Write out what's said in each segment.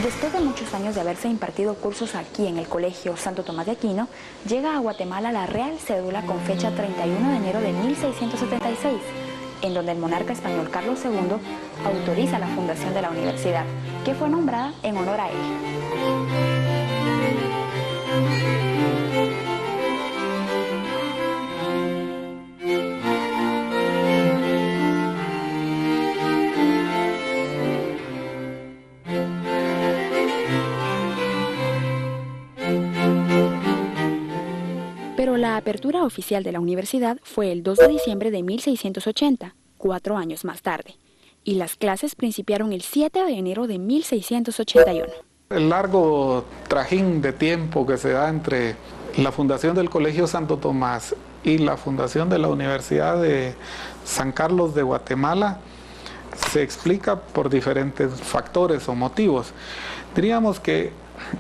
Después de muchos años de haberse impartido cursos aquí en el Colegio Santo Tomás de Aquino, llega a Guatemala la Real Cédula con fecha 31 de enero de 1676, en donde el monarca español Carlos II autoriza la fundación de la universidad, que fue nombrada en honor a él. Pero la apertura oficial de la universidad fue el 2 de diciembre de 1680, 4 años más tarde, y las clases principiaron el 7 de enero de 1681. El largo trajín de tiempo que se da entre la fundación del Colegio Santo Tomás y la fundación de la Universidad de San Carlos de Guatemala se explica por diferentes factores o motivos. Diríamos que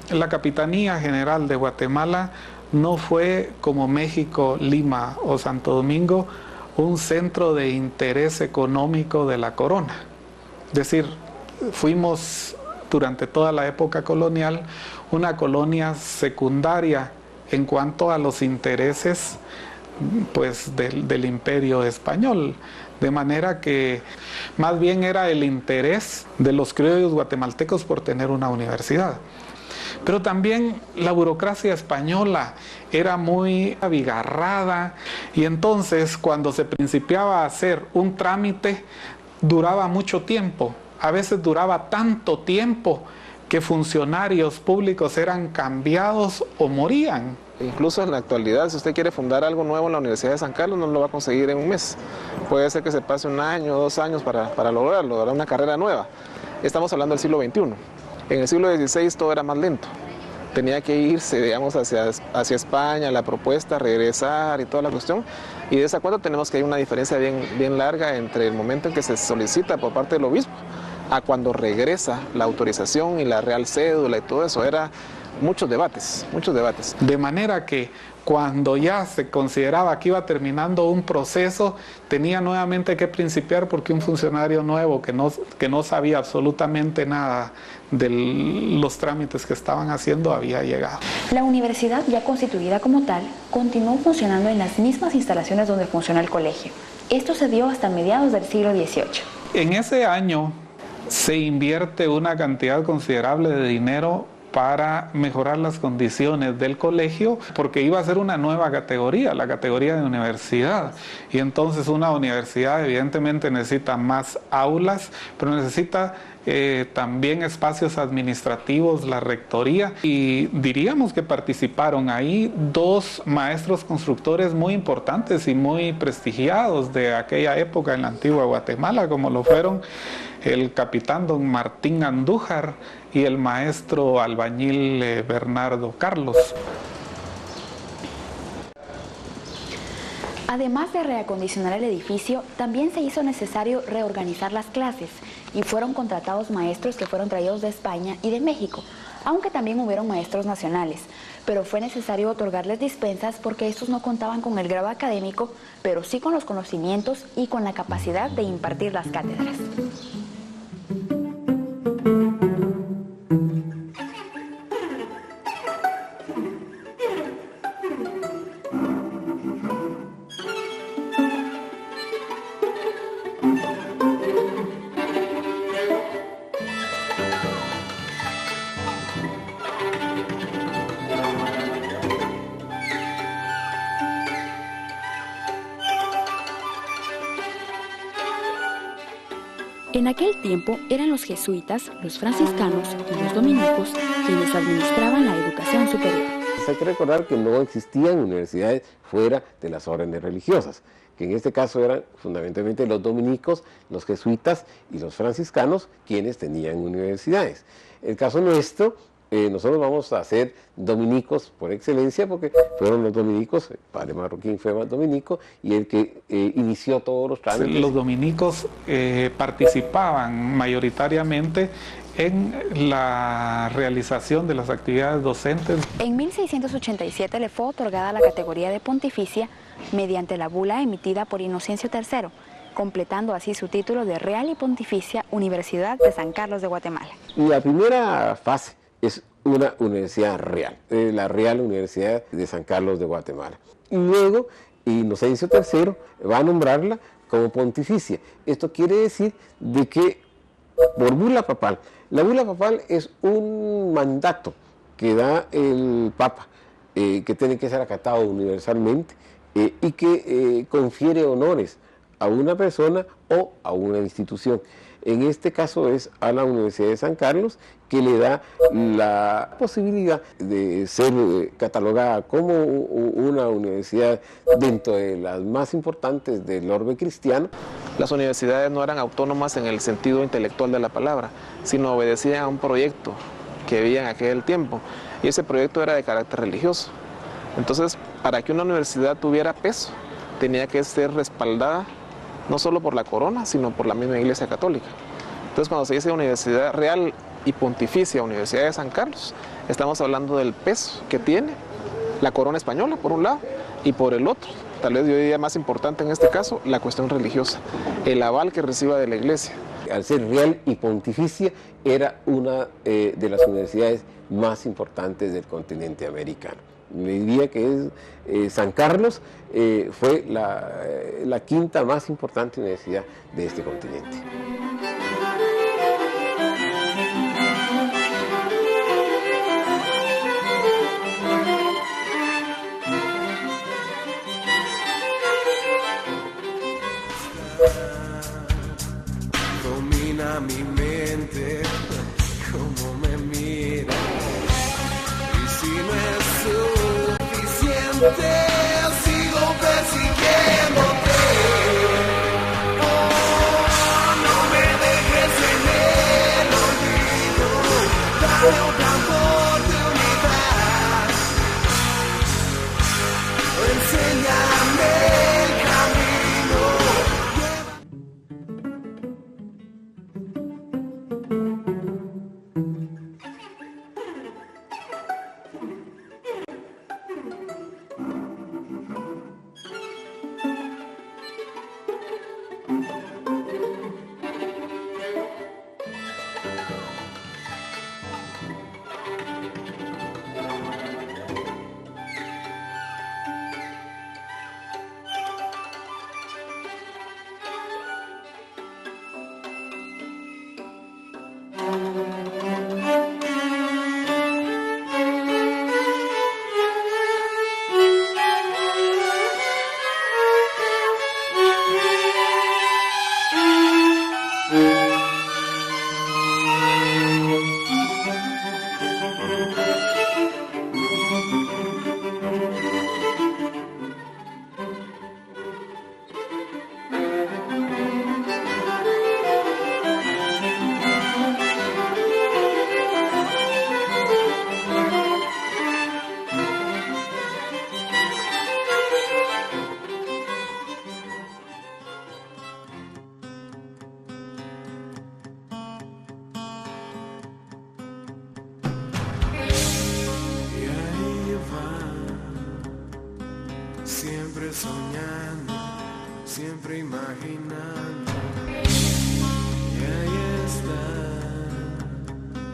la Capitanía General de Guatemala no fue como México, Lima o Santo Domingo un centro de interés económico de la corona. Es decir, fuimos durante toda la época colonial una colonia secundaria en cuanto a los intereses pues, del imperio español. De manera que más bien era el interés de los criollos guatemaltecos por tener una universidad. Pero también la burocracia española era muy abigarrada y entonces cuando se principiaba a hacer un trámite duraba mucho tiempo. A veces duraba tanto tiempo que funcionarios públicos eran cambiados o morían. Incluso en la actualidad, si usted quiere fundar algo nuevo en la Universidad de San Carlos, no lo va a conseguir en un mes. Puede ser que se pase 1 año, 2 años para lograrlo, una carrera nueva. Estamos hablando del siglo XXI. En el siglo XVI todo era más lento. Tenía que irse, digamos, hacia España, la propuesta, regresar y toda la cuestión. Y de esa cuenta tenemos que hay una diferencia bien larga entre el momento en que se solicita por parte del obispo a cuando regresa la autorización y la Real Cédula y todo eso. Era muchos debates. De manera que cuando ya se consideraba que iba terminando un proceso, tenía nuevamente que principiar porque un funcionario nuevo que no sabía absolutamente nada de los trámites que estaban haciendo había llegado. La universidad, ya constituida como tal, continuó funcionando en las mismas instalaciones donde funcionó el colegio. Esto se dio hasta mediados del siglo XVIII. En ese año se invierte una cantidad considerable de dinero para mejorar las condiciones del colegio, porque iba a ser una nueva categoría, la categoría de universidad. Y entonces una universidad evidentemente necesita más aulas, pero necesita también espacios administrativos, la rectoría. Y diríamos que participaron ahí 2 maestros constructores muy importantes y muy prestigiados de aquella época en la antigua Guatemala, como lo fueron el capitán don Martín Andújar y el maestro albañil Bernardo Carlos. Además de reacondicionar el edificio, también se hizo necesario reorganizar las clases y fueron contratados maestros que fueron traídos de España y de México, aunque también hubieron maestros nacionales, pero fue necesario otorgarles dispensas porque estos no contaban con el grado académico, pero sí con los conocimientos y con la capacidad de impartir las cátedras. En aquel tiempo eran los jesuitas, los franciscanos y los dominicos quienes administraban la educación superior. Hay que recordar que no existían universidades fuera de las órdenes religiosas, que en este caso eran fundamentalmente los dominicos, los jesuitas y los franciscanos quienes tenían universidades. El caso nuestro, nosotros vamos a ser dominicos por excelencia porque fueron los dominicos, el padre Marroquín fue más dominico y el que inició todos los trámites. Los dominicos participaban mayoritariamente en la realización de las actividades docentes. En 1687 le fue otorgada la categoría de pontificia mediante la bula emitida por Inocencio III, completando así su título de Real y Pontificia Universidad de San Carlos de Guatemala. La primera fase es una universidad real, la Real Universidad de San Carlos de Guatemala. Y luego Inocencio III va a nombrarla como pontificia. Esto quiere decir de que por bula papal, la bula papal es un mandato que da el Papa, que tiene que ser acatado universalmente y que confiere honores a una persona o a una institución. En este caso es a la Universidad de San Carlos, que le da la posibilidad de ser catalogada como una universidad dentro de las más importantes del orbe cristiano. Las universidades no eran autónomas en el sentido intelectual de la palabra, sino obedecían a un proyecto que había en aquel tiempo, y ese proyecto era de carácter religioso. Entonces, para que una universidad tuviera peso, tenía que ser respaldada no solo por la corona, sino por la misma Iglesia Católica. Entonces, cuando se dice Universidad Real y Pontificia Universidad de San Carlos, estamos hablando del peso que tiene la corona española, por un lado, y por el otro, tal vez yo diría más importante en este caso, la cuestión religiosa, el aval que reciba de la Iglesia. Al ser real y pontificia, era una de las universidades más importantes del continente americano. Me diría que San Carlos fue la quinta más importante universidad de este continente. Domina mi mente, cómo me mira, y si no es suficiente, sigo persiguiéndote. Oh, no me dejes en el olvido, dame otra oportunidad, enséñame el camino. Siempre soñando, siempre imaginando, y ahí está,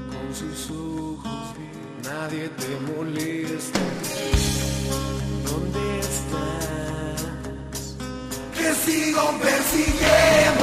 con sus ojos, nadie te molesta. ¿Dónde estás? Que sigo persiguiendo.